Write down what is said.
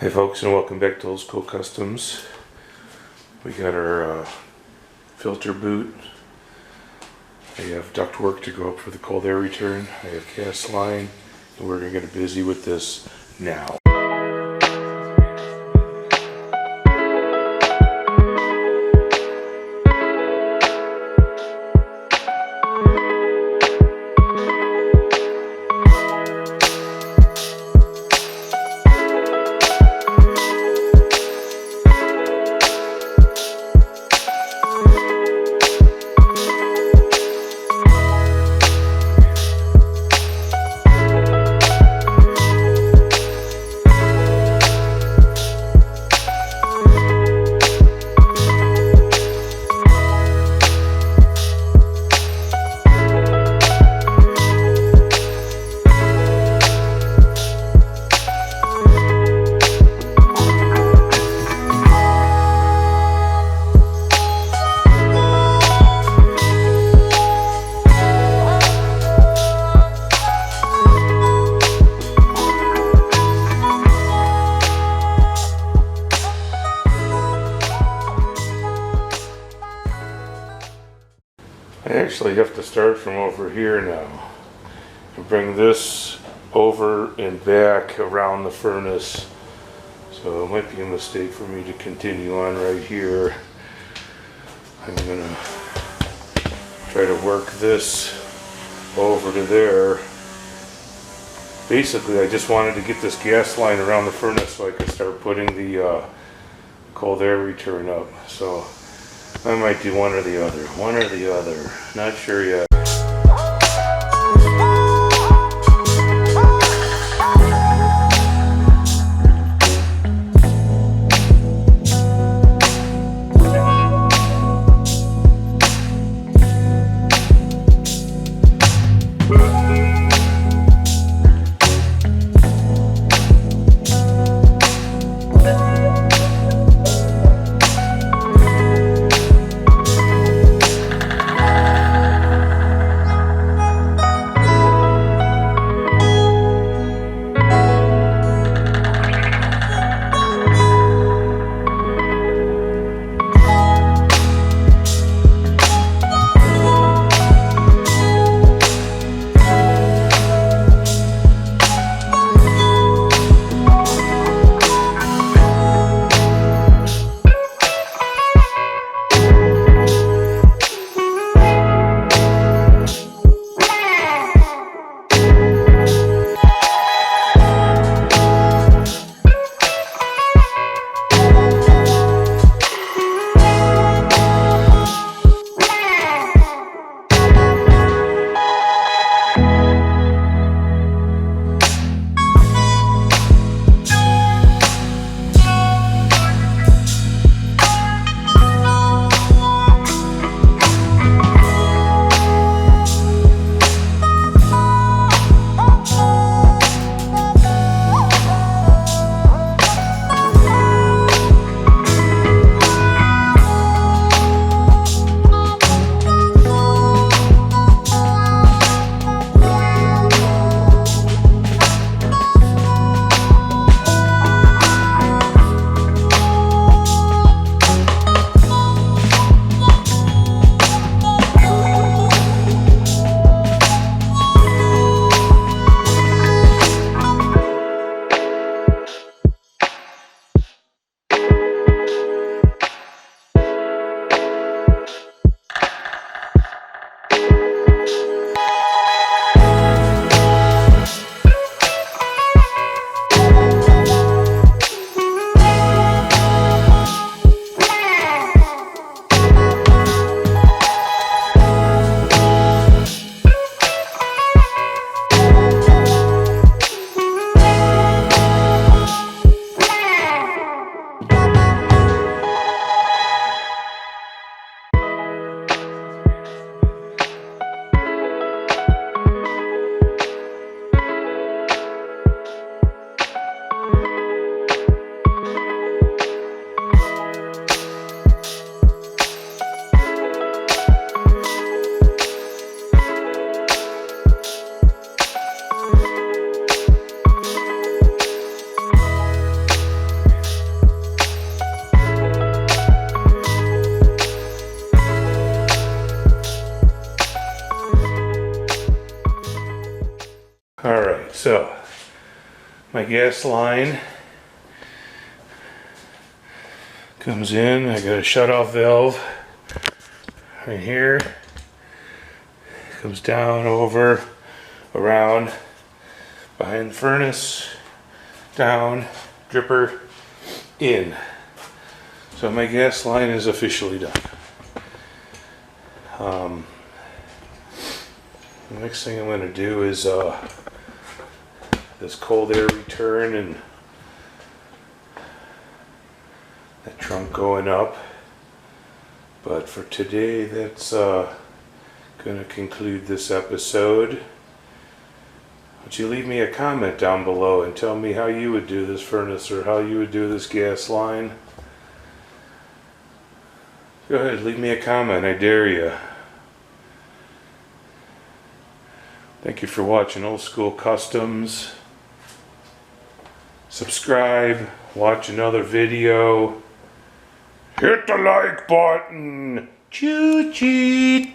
Hey folks, and welcome back to Old School Customs. We got our filter boot. I have duct work to go up for the cold air return. I have cast line, and we're going to get busy with this now. I actually have to start from over here now and bring this over and back around the furnace. So it might be a mistake for me to continue on right here. I'm gonna try to work this over to there. Basically, I just wanted to get this gas line around the furnace so I could start putting the cold air return up. So I might do one or the other, not sure yet. Alright, so my gas line comes in. I got a shut-off valve right here. Comes down, over, around, behind the furnace, down, dripper, in. So my gas line is officially done. The next thing I'm going to do is this cold air return and that trunk going up. But for today, that's going to conclude this episode. Would you leave me a comment down below and tell me how you would do this furnace or how you would do this gas line? Go ahead, leave me a comment, I dare you. Thank you for watching Old School Customs. Subscribe, watch another video. Hit the like button. Choo-choo.